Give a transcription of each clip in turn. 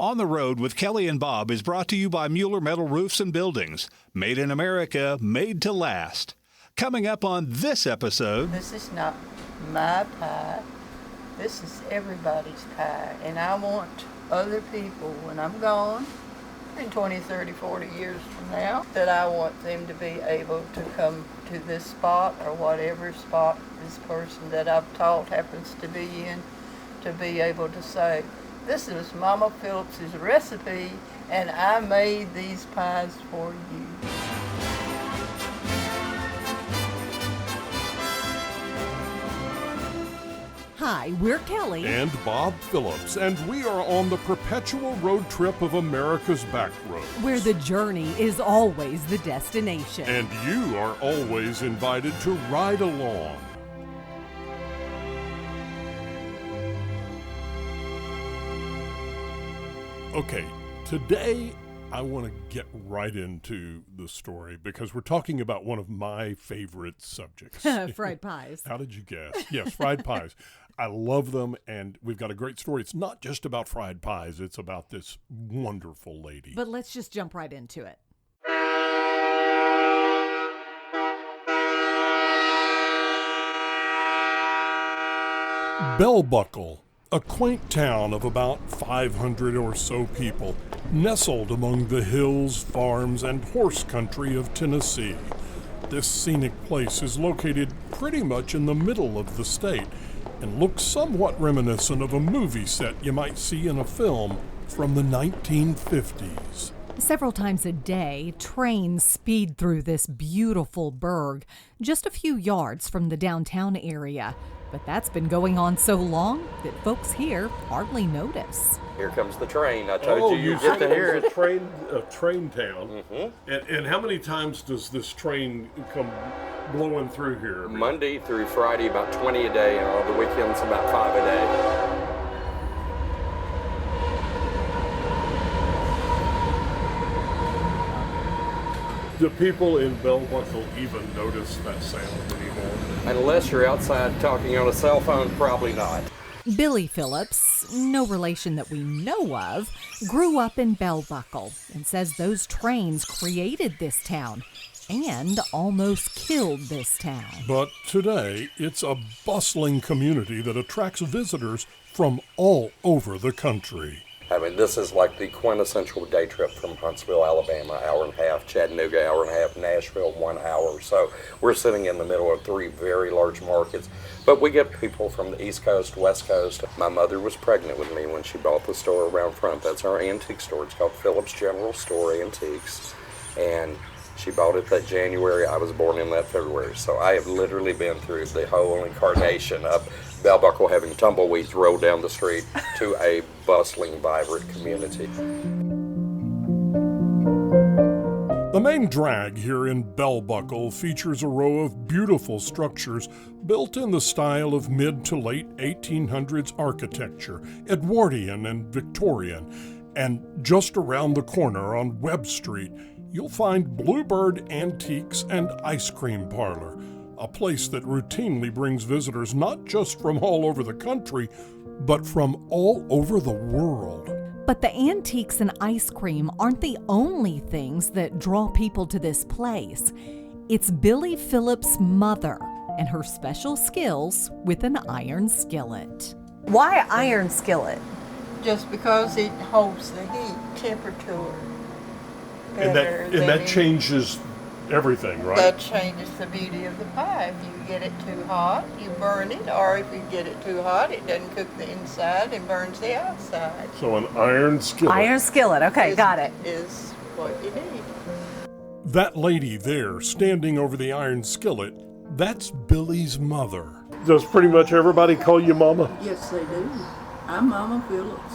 On the Road with Kelly and Bob is brought to you by Mueller Metal Roofs and Buildings. Made in America, made to last. Coming up on this episode... This is not my pie. This is everybody's pie. And I want other people, when I'm gone, in 20, 30, 40 years from now, that I want them to be able to come to this spot or whatever spot this person that I've taught happens to be in, to be able to say, this is Mama Phillips' recipe, and I made these pies for you. Hi, we're Kelly and Bob Phillips, and we are on the perpetual road trip of America's back roads, where the journey is always the destination. And you are always invited to ride along. Okay, today I want to get right into the story because we're talking about one of my favorite subjects. Fried pies. How did you guess? Yes, fried pies. I love them, and we've got a great story. It's not just about fried pies. It's about this wonderful lady. But let's just jump right into it. Bell Buckle, a quaint town of about 500 or so people, nestled among the hills, farms, and horse country of Tennessee. This scenic place is located pretty much in the middle of the state and looks somewhat reminiscent of a movie set you might see in a film from the 1950s. Several times a day, trains speed through this beautiful burg, just a few yards from the downtown area. But that's been going on so long that folks here hardly notice. Here comes the train. I told you get to hear it. A train town. Mm-hmm. And how many times does this train come blowing through here? Monday through Friday, about 20 a day, and on the weekends, about 5 a day. Do people in Bell Buckle even notice that sound anymore? Unless you're outside talking on a cell phone, probably not. Billy Phillips, no relation that we know of, grew up in Bell Buckle and says those trains created this town and almost killed this town. But today, it's a bustling community that attracts visitors from all over the country. I mean, this is like the quintessential day trip from Huntsville, Alabama, hour and a half, Chattanooga, hour and a half, Nashville, 1 hour. So we're sitting in the middle of 3 very large markets. But we get people from the East Coast, West Coast. My mother was pregnant with me when she bought the store around front. That's our antique store. It's called Phillips General Store Antiques. And she bought it that January. I was born in that February. So I have literally been through the whole incarnation of Bell Buckle having tumbleweeds roll down the street to a bustling, vibrant community. The main drag here in Bell Buckle features a row of beautiful structures built in the style of mid to late 1800s architecture, Edwardian and Victorian. And just around the corner on Webb Street, you'll find Bluebird Antiques and Ice Cream Parlor, a place that routinely brings visitors not just from all over the country, but from all over the world. But the antiques and ice cream aren't the only things that draw people to this place. It's Billy Phillips' mother and her special skills with an iron skillet. Why iron skillet? Just because it holds the heat temperature And that changes everything, right? That changes the beauty of the pie. If you get it too hot, you burn it, or if you get it too hot, it doesn't cook the inside and burns the outside. So an iron skillet. Iron skillet, okay, got it. Is what you need. That lady there, standing over the iron skillet, that's Billy's mother. Does pretty much everybody call you Mama? Yes, they do. I'm Mama Phillips.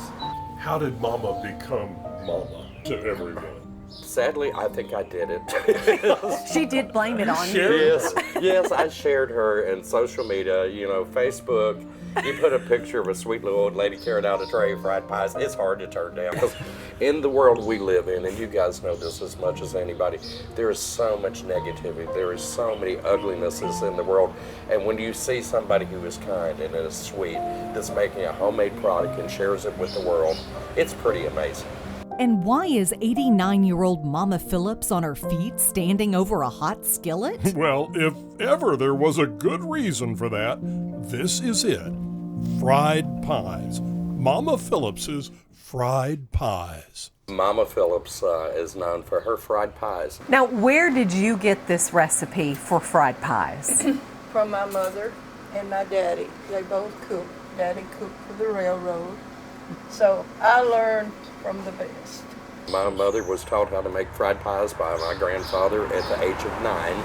How did Mama become Mama to everyone? Sadly, I think I did it. She did blame it on you. Yes, I shared her in social media, Facebook, You put a picture of a sweet little old lady carrying out a tray of fried pies, it's hard to turn down. Because in the world we live in, and you guys know this as much as anybody, there is so much negativity. There is so many uglinesses in the world. And when you see somebody who is kind and is sweet, that's making a homemade product and shares it with the world, it's pretty amazing. And why is 89-year-old Mama Phillips on her feet standing over a hot skillet? Well, if ever there was a good reason for that, this is it. Fried pies. Mama Phillips's fried pies. Mama Phillips is known for her fried pies. Now, where did you get this recipe for fried pies? From my mother and my daddy. They both cooked. Daddy cooked for the railroad. So I learned from the best. My mother was taught how to make fried pies by my grandfather at the age of 9.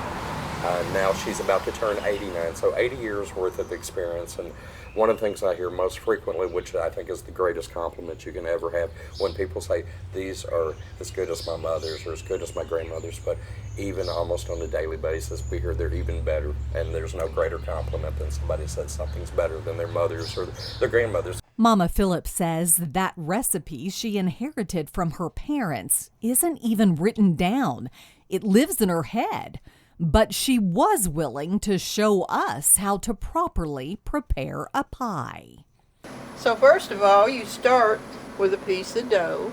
Now she's about to turn 89, so 80 years worth of experience. And one of the things I hear most frequently, which I think is the greatest compliment you can ever have, when people say, these are as good as my mother's or as good as my grandmother's, but even almost on a daily basis, we hear they're even better. And there's no greater compliment than somebody says something's better than their mother's or their grandmother's. Mama Phillips says that recipe she inherited from her parents isn't even written down. It lives in her head. But she was willing to show us how to properly prepare a pie. So first of all, you start with a piece of dough,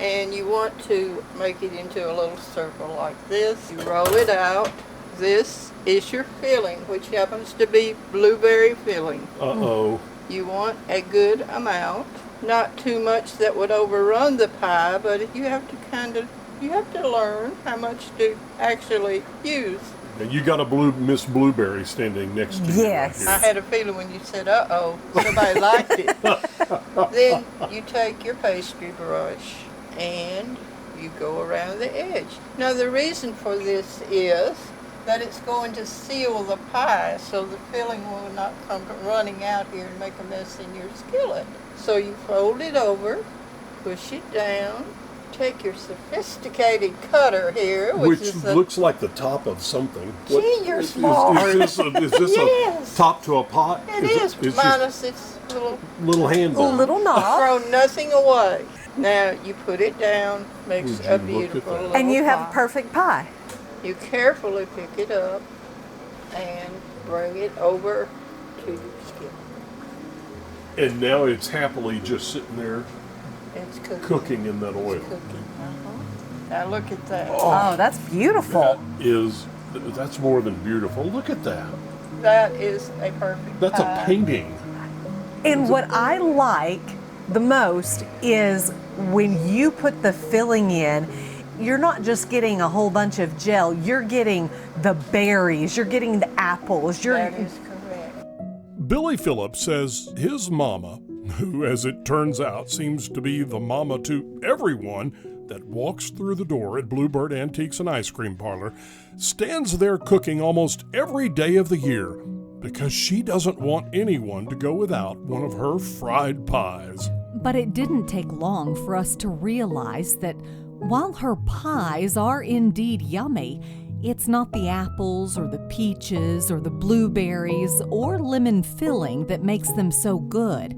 and you want to make it into a little circle like this. You roll it out. This is your filling, which happens to be blueberry filling. Uh-oh. You want a good amount, not too much that would overrun the pie, but you have to learn how much to actually use. And you got a Miss Blueberry standing next to you. Yes. Right I had a feeling when you said, uh-oh, somebody liked it. Then you take your pastry brush and you go around the edge. Now the reason for this is that it's going to seal the pie so the filling will not come running out here and make a mess in your skillet. So you fold it over, push it down, take your sophisticated cutter here, Which is looks like the top of something. Gee, you're smart. Is this Yes. a top to a pot? It is, it's minus its little handle. Little knob. throw nothing away. Now you put it down, makes Would a you look at beautiful that? little And you have pie. a perfect pie. You carefully pick it up and bring it over to your skillet. And now it's happily just sitting there It's cooking in that oil. It's cooking. Now look at that. Oh, that's beautiful. That's more than beautiful. Look at that. That is a perfect That's pie. a painting. And what I like the most is when you put the filling in, you're not just getting a whole bunch of gel, you're getting the berries, you're getting the apples. That is correct. Billy Phillips says his mama, who as it turns out seems to be the mama to everyone that walks through the door at Bluebird Antiques and Ice Cream Parlor, stands there cooking almost every day of the year because she doesn't want anyone to go without one of her fried pies. But it didn't take long for us to realize that while her pies are indeed yummy, it's not the apples or the peaches or the blueberries or lemon filling that makes them so good.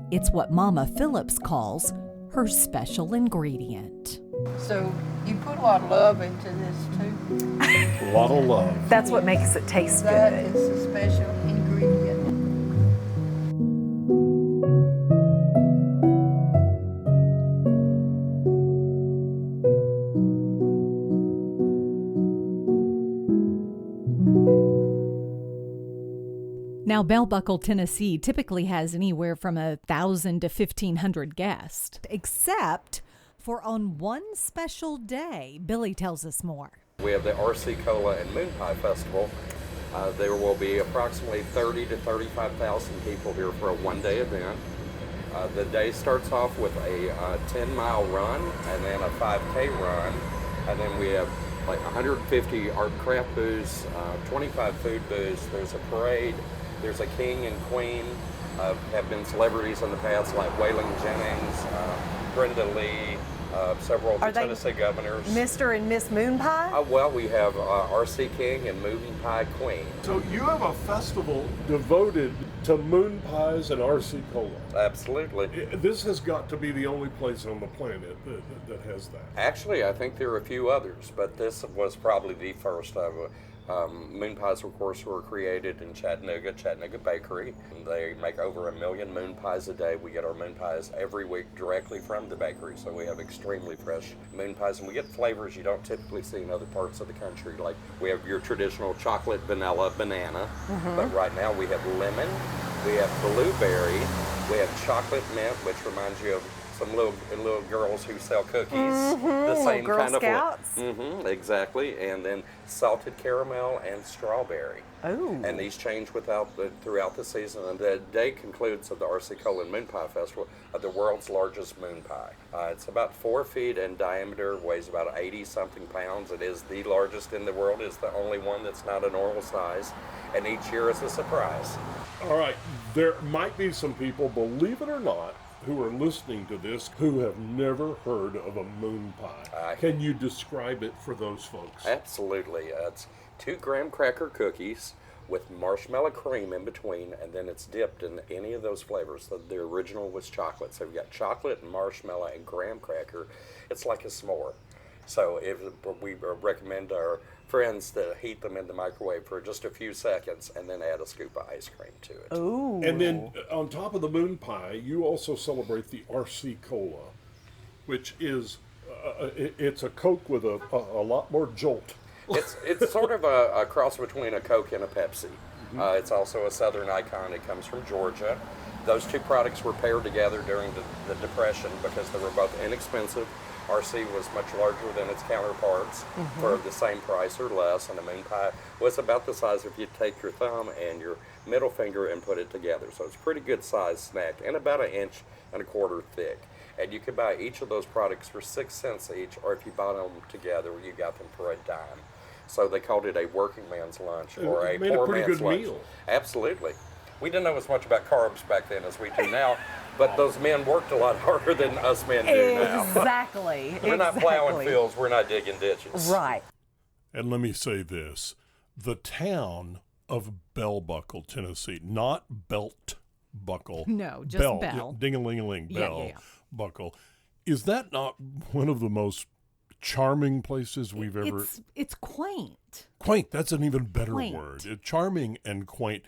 It's what Mama Phillips calls her special ingredient. So you put a lot of love into this too. A lot of love. That's what makes it taste That good. is a special ingredient. Now, Bell Buckle, Tennessee typically has anywhere from 1,000 to 1,500 guests, except for on one special day. Billy tells us more. We have the RC Cola and Moon Pie Festival. There will be approximately 30 to 35,000 people here for a one-day event. The day starts off with a 10-mile run and then a 5K run. And then we have like 150 art craft booths, 25 food booths. There's a parade. There's a king and queen, have been celebrities in the past like Waylon Jennings, Brenda Lee, several of the Tennessee governors. Mr. and Miss Moon Pie? Well, we have RC King and Moon Pie Queen. So you have a festival devoted to moon pies and RC Cola. Absolutely. This has got to be the only place on the planet that has that. Actually, I think there are a few others, but this was probably the first of moon pies, of course, were created in Chattanooga Bakery. They make over 1 million moon pies a day. We get our moon pies every week directly from the bakery, so we have extremely fresh moon pies, and we get flavors you don't typically see in other parts of the country. Like we have your traditional chocolate, vanilla, banana, but right now we have lemon, we have blueberry, we have chocolate mint, which reminds you of some little girls who sell cookies. The same Girl kind Scouts. of exactly, and then salted caramel and strawberry. Oh. And these change throughout the season. And the day concludes of the RC Cola Moon Pie Festival of the world's largest moon pie. It's about 4 feet in diameter, weighs about 80-something pounds. It is the largest in the world. It's the only one that's not a normal size. And each year is a surprise. All right, there might be some people, believe it or not, who are listening to this who have never heard of a moon pie. Can you describe it for those folks? Absolutely. It's 2 graham cracker cookies with marshmallow cream in between, and then it's dipped in any of those flavors. The original was chocolate, so we've got chocolate and marshmallow and graham cracker. It's like a s'more. So we recommend our friends to heat them in the microwave for just a few seconds and then add a scoop of ice cream to it. Ooh. And then on top of the moon pie, you also celebrate the RC Cola, which is it's a Coke with a lot more jolt. It's sort of a cross between a Coke and a Pepsi. It's also a Southern icon. It comes from Georgia. Those two products were paired together during the Depression because they were both inexpensive. RC was much larger than its counterparts for the same price or less, and the moon pie was about the size if you take your thumb and your middle finger and put it together. So it's a pretty good size snack and about 1.25 inches thick. And you could buy each of those products for 6 cents each, or if you bought them together, you got them for $0.10. So they called it a working man's lunch or a poor man's lunch. Meal. Absolutely. We didn't know as much about carbs back then as we do now, but those men worked a lot harder than us men do now. Exactly. We're not plowing fields, we're not digging ditches. Right. And let me say this, the town of Bell Buckle, Tennessee, not Belt Buckle. No, just Bell. Bell. Ding-a-ling-a-ling, Bell Yeah. Buckle. Is that not one of the most charming places we've ever... It's quaint. Quaint, that's an even better Quaint. word. Charming and quaint.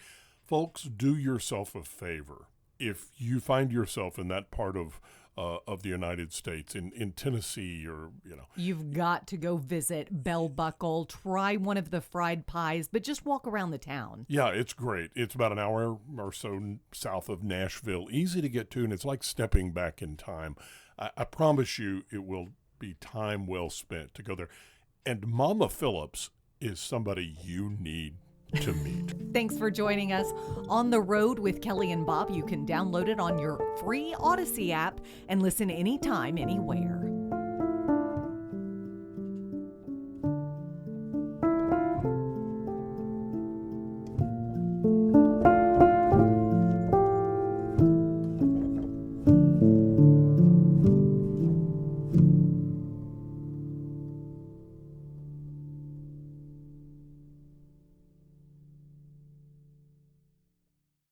Folks, do yourself a favor. If you find yourself in that part of the United States, in Tennessee, or You've got to go visit Bell Buckle, try one of the fried pies, but just walk around the town. yeah, it's great. It's about an hour or so south of Nashville, easy to get to, and it's like stepping back in time. I promise you, it will be time well spent to go there. And Mama Phillips is somebody you need to meet. Thanks for joining us on the road with Kelly and Bob. You can download it on your free Odyssey app and listen anytime, anywhere.